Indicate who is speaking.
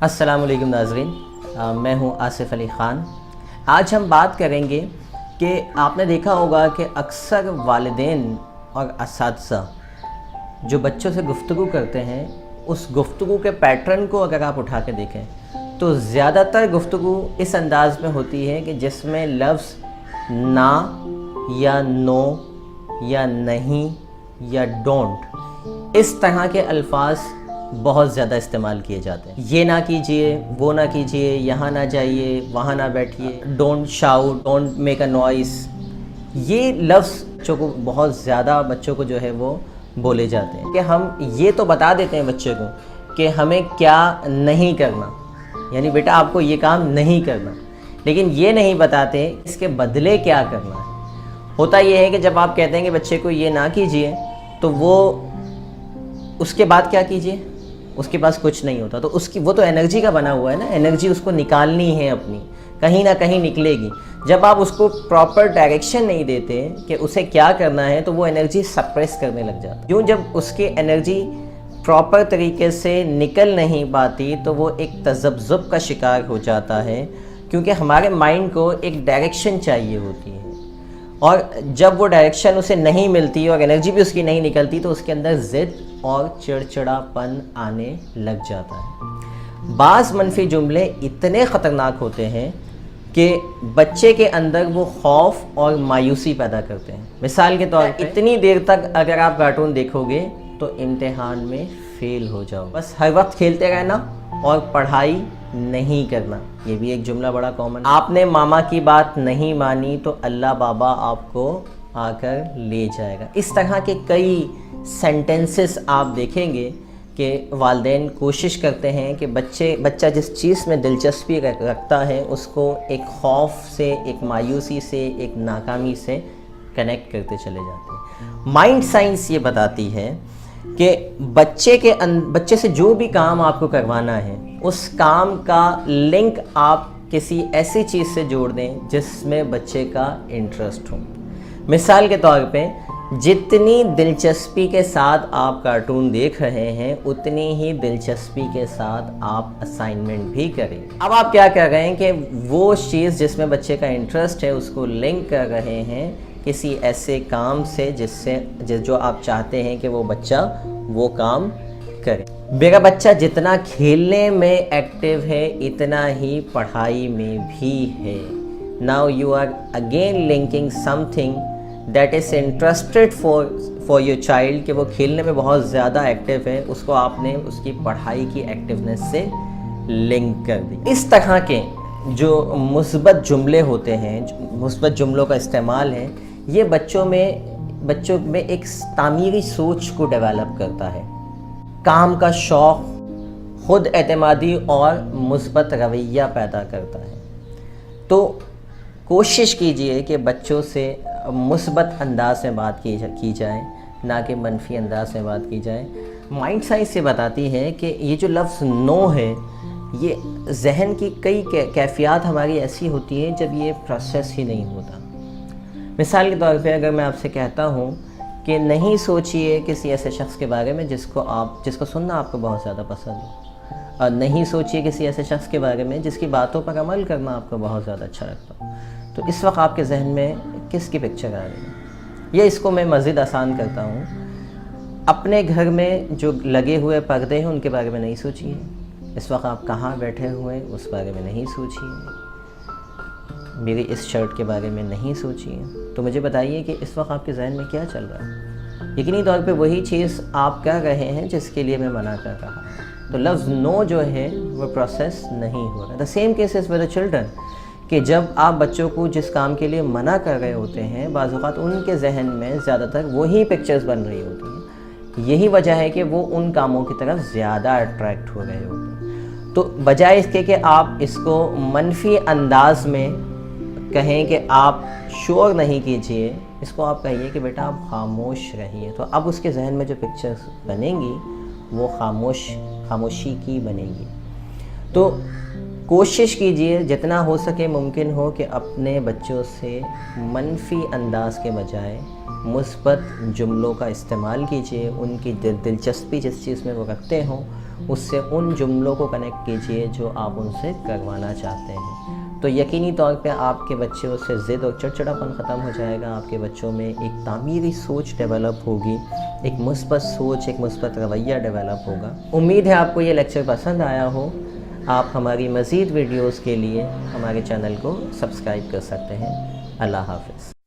Speaker 1: अस्सलाम वालेकुम नाज़रीन, मैं हूं आसिफ़ अली ख़ान। आज हम बात करेंगे कि आपने देखा होगा कि अक्सर वालिदैन और असातिज़ा जो बच्चों से गुफ्तगू करते हैं, उस गुफ्तगू के पैटर्न को अगर आप उठा के देखें तो ज़्यादातर गुफ्तगू इस अंदाज़ में होती है कि जिसमें लफ्ज़ ना या नो या नहीं या डोंट इस तरह के अल्फाज बहुत ज़्यादा इस्तेमाल किए जाते हैं। ये ना कीजिए, वो ना कीजिए, यहाँ ना जाइए, वहाँ ना बैठिए, don't shout, don't make a noise. ये लफ्ज़ बच्चों को बहुत ज़्यादा बच्चों को जो है वो बोले जाते हैं कि हम ये तो बता देते हैं बच्चे को कि हमें क्या नहीं करना, यानी बेटा आपको ये काम नहीं करना, लेकिन ये नहीं बताते इसके बदले क्या करना है। होता ये है कि जब आप कहते हैं कि बच्चे को ये ना कीजिए तो वो उसके बाद क्या कीजिए, उसके पास कुछ नहीं होता। तो उसकी वो तो एनर्जी का बना हुआ है ना, एनर्जी उसको निकालनी है अपनी, कहीं ना कहीं निकलेगी। जब आप उसको प्रॉपर डायरेक्शन नहीं देते कि उसे क्या करना है तो वो एनर्जी सप्रेस करने लग जाता है। क्यों, जब उसकी एनर्जी प्रॉपर तरीके से निकल नहीं पाती तो वो एक तज़ब्ज़ुब का शिकार हो जाता है, क्योंकि हमारे माइंड को एक डायरेक्शन चाहिए होती है, और जब वो डायरेक्शन उसे नहीं मिलती और एनर्जी भी उसकी नहीं निकलती तो उसके अंदर ज़िद और चिड़चिड़ापन आने लग जाता है। बाज़ मनफी जुमले इतने ख़तरनाक होते हैं कि बच्चे के अंदर वो खौफ और मायूसी पैदा करते हैं। मिसाल के तौर पर इतनी देर तक अगर आप कार्टून देखोगे तो इम्तिहान में फ़ेल हो जाओ, बस हर वक्त खेलते रहना और पढ़ाई नहीं करना। ये भी एक जुमला बड़ा कॉमन। आपने मामा की बात नहीं मानी तो अल्लाह बाबा आपको आकर ले जाएगा। इस तरह के कई सेंटेंसेस आप देखेंगे कि वालिदैन कोशिश करते हैं कि बच्चा जिस चीज़ में दिलचस्पी रखता है उसको एक खौफ से, एक मायूसी से, एक नाकामी से कनेक्ट करते चले जाते हैं। माइंड साइंस ये बताती है कि बच्चे से जो भी काम आपको करवाना है उस काम का लिंक आप किसी ऐसी चीज़ से जोड़ दें जिसमें बच्चे का इंटरेस्ट हो। मिसाल के तौर पे जितनी दिलचस्पी के साथ आप कार्टून देख रहे हैं उतनी ही दिलचस्पी के साथ आप असाइनमेंट भी करें। अब आप क्या कर रहे हैं कि वो चीज़ जिसमें बच्चे का इंटरेस्ट है उसको लिंक कर रहे हैं किसी ऐसे काम से जो आप चाहते हैं कि वो बच्चा वो काम करे। मेरा बच्चा जितना खेलने में एक्टिव है इतना ही पढ़ाई में भी है। Now you are again linking something that is interested for your child, कि वो खेलने में बहुत ज़्यादा एक्टिव है, उसको आपने उसकी पढ़ाई की एक्टिवनेस से लिंक कर दी। इस तरह के जो मुस्बत जुमले होते हैं, मुस्बत जुमलों का इस्तेमाल है, ये बच्चों में एक तामीरी सोच को डेवलप करता है, काम का शौक़, खुद एतमादी और मुस्बत रवैया पैदा करता है। तो कोशिश कीजिए कि बच्चों से मुस्बत अंदाज में बात की जाए, ना कि मनफी अंदाज में बात की जाए। माइंड साइंस से बताती है कि ये जो लफ्ज़ नो है, ये जहन की कई कैफियत हमारी ऐसी होती है जब ये प्रोसेस ही नहीं होता। मिसाल के तौर पे अगर मैं आपसे कहता हूँ कि नहीं सोचिए किसी ऐसे शख्स के बारे में जिसको सुनना आपको बहुत ज़्यादा पसंद हो, और नहीं सोचिए किसी ऐसे शख्स के बारे में जिसकी बातों पर अमल करना आपको बहुत ज़्यादा अच्छा लगता हो, तो इस वक्त आपके जहन में किसकी पिक्चर आ रही है? या इसको मैं मज़ीद आसान करता हूँ, अपने घर में जो लगे हुए पर्दे हैं उनके बारे में नहीं सोचिए। इस वक्त आप कहाँ बैठे हुए हैं उस बारे में नहीं सोचिए। मेरी इस शर्ट के बारे में नहीं सोचिए। तो मुझे बताइए कि इस वक्त आपके जहन में क्या चल रहा है? यकीनी तौर पे वही चीज़ आप कह रहे हैं जिसके लिए मैं मना कर रहा हूँ। तो लफ्ज़ नो जो है वो प्रोसेस नहीं हो रहा। The same cases with the children, कि जब आप बच्चों को जिस काम के लिए मना कर रहे होते हैं, बाज़ औक़ात उनके जहन में ज़्यादातर वही पिक्चर्स बन रही होती हैं। यही वजह है कि वो उन कामों की तरफ ज़्यादा अट्रैक्ट हो रहे होते हैं। तो बजाय इसके कि आप इसको मनफी अंदाज में कहें कि आप शोर नहीं कीजिए, इसको आप कहिए कि बेटा आप खामोश रहिए। तो अब उसके जहन में जो पिक्चर्स बनेंगी वो खामोशी की बनेगी। तो कोशिश कीजिए जितना हो सके, मुमकिन हो कि अपने बच्चों से मनफी अंदाज के बजाय मुस्बत जुमलों का इस्तेमाल कीजिए। उनकी दिलचस्पी जिस चीज़ में वो रखते हों اس سے ان جملوں کو کنیکٹ کیجئے جو آپ ان سے کروانا چاہتے ہیں، تو یقینی طور پہ آپ کے بچے سے ضد اور چڑچڑاپن ختم ہو جائے گا، آپ کے بچوں میں ایک تعمیری سوچ ڈیولپ ہوگی، ایک مثبت سوچ، ایک مثبت رویہ ڈیولپ ہوگا۔ امید ہے آپ کو یہ لیکچر پسند آیا ہو۔ آپ ہماری مزید ویڈیوز کے لیے ہمارے چینل کو سبسکرائب کر سکتے ہیں۔ اللہ حافظ۔